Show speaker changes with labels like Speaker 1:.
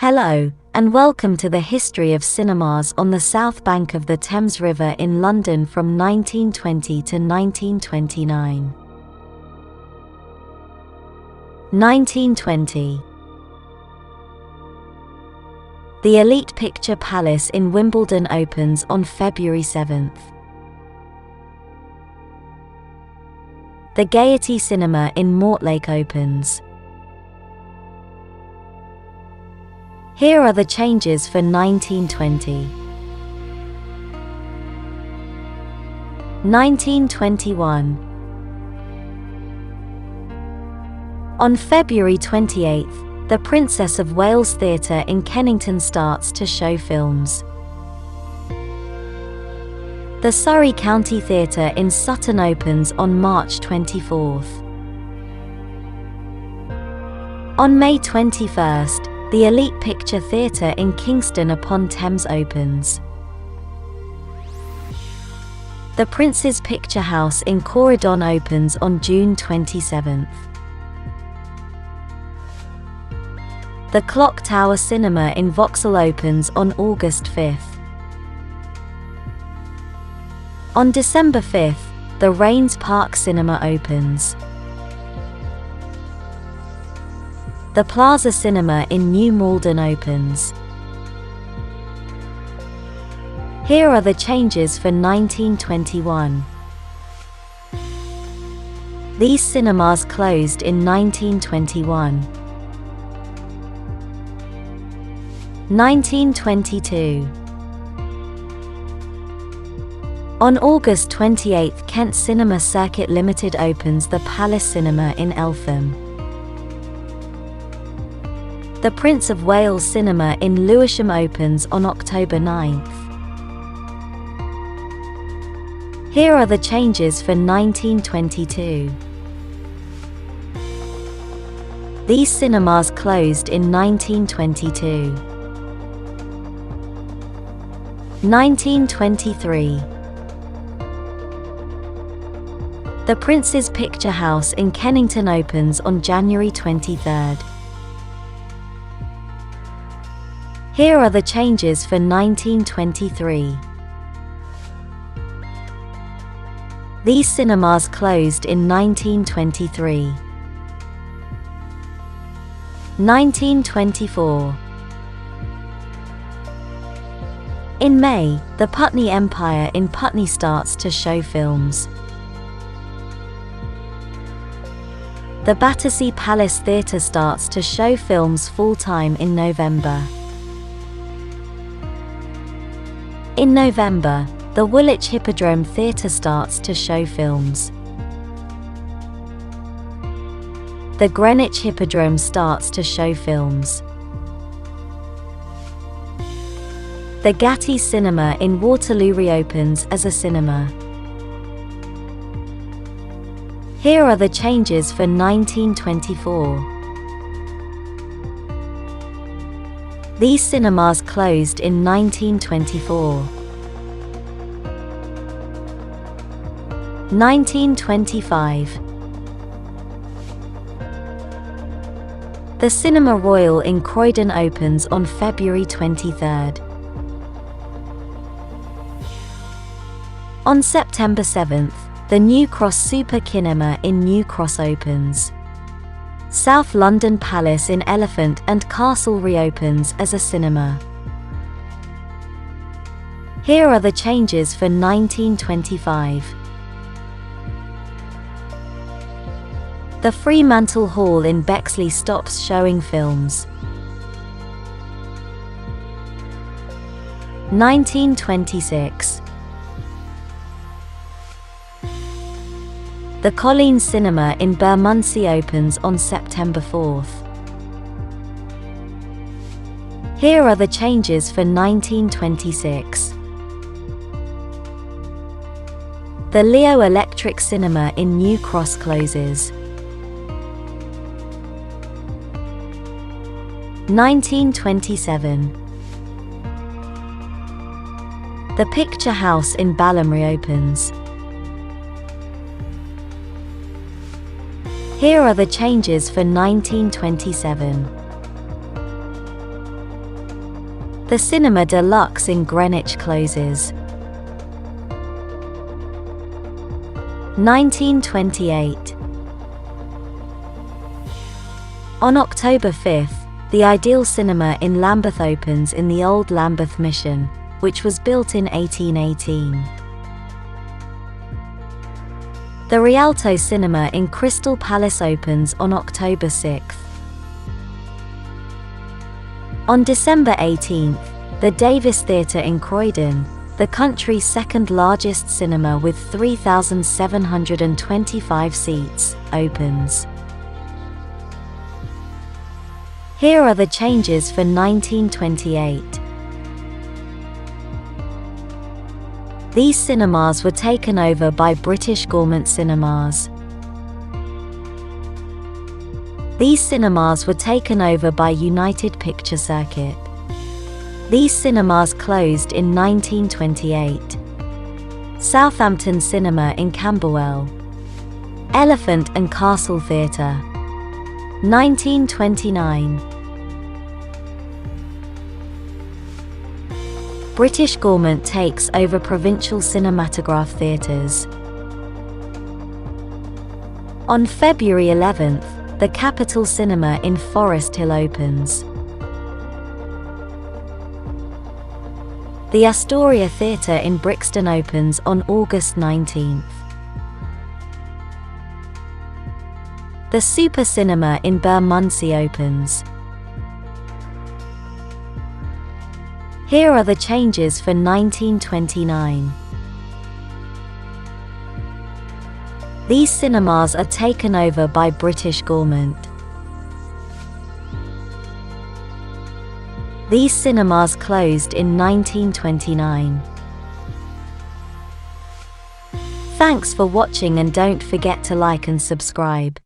Speaker 1: Hello, and welcome to the history of cinemas on the south bank of the Thames River in London from 1920 to 1929. 1920. The Elite Picture Palace in Wimbledon opens on February 7th. The Gaiety Cinema in Mortlake opens. Here are the changes for 1920. 1921. On February 28th, the Princess of Wales Theatre in Kennington starts to show films. The Surrey County Theatre in Sutton opens on March 24th. On May 21st, the Elite Picture Theatre in Kingston upon Thames opens. The Prince's Picture House in Corydon opens on June 27th. The Clock Tower Cinema in Vauxhall opens on August 5th. On December 5th, the Rains Park Cinema opens. The Plaza Cinema in New Malden opens. Here are the changes for 1921. These cinemas closed in 1921. 1922. On August 28, Kent Cinema Circuit Limited opens the Palace Cinema in Eltham. The Prince of Wales Cinema in Lewisham opens on October 9th. Here are the changes for 1922. These cinemas closed in 1922. 1923. The Prince's Picture House in Kennington opens on January 23rd. Here are the changes for 1923. These cinemas closed in 1923. 1924. In May, the Putney Empire in Putney starts to show films. The Battersea Palace Theatre starts to show films full-time in November. In November, the Woolwich Hippodrome Theatre starts to show films. The Greenwich Hippodrome starts to show films. The Gaiety Cinema in Waterloo reopens as a cinema. Here are the changes for 1924. These cinemas closed in 1924. 1925. The Cinema Royal in Croydon opens on February 23rd. On September 7th, the New Cross Super Kinema in New Cross opens. South London Palace in Elephant and Castle reopens as a cinema. Here are the changes for 1925. The Fremantle Hall in Bexley stops showing films. 1926. The Colleen Cinema in Bermondsey opens on September 4th. Here are the changes for 1926. The Leo Electric Cinema in New Cross closes. 1927. The Picture House in Balham reopens. Here are the changes for 1927. The Cinema Deluxe in Greenwich closes. 1928. On October 5th, the Ideal Cinema in Lambeth opens in the old Lambeth Mission, which was built in 1818. The Rialto Cinema in Crystal Palace opens on October 6th. On December 18th, the Davis Theatre in Croydon, the country's second largest cinema with 3,725 seats, opens. Here are the changes for 1928. These cinemas were taken over by British Gaumont Cinemas. These cinemas were taken over by United Picture Circuit. These cinemas closed in 1928. Southampton Cinema in Camberwell. Elephant and Castle Theatre. 1929. British Gaumont takes over Provincial Cinematograph Theatres. On February 11th, the Capitol Cinema in Forest Hill opens. The Astoria Theatre in Brixton opens on August 19th. The Super Cinema in Bermondsey opens. Here are the changes for 1929. These cinemas are taken over by British Gaumont. These cinemas closed in 1929. Thanks for watching and don't forget to like and subscribe.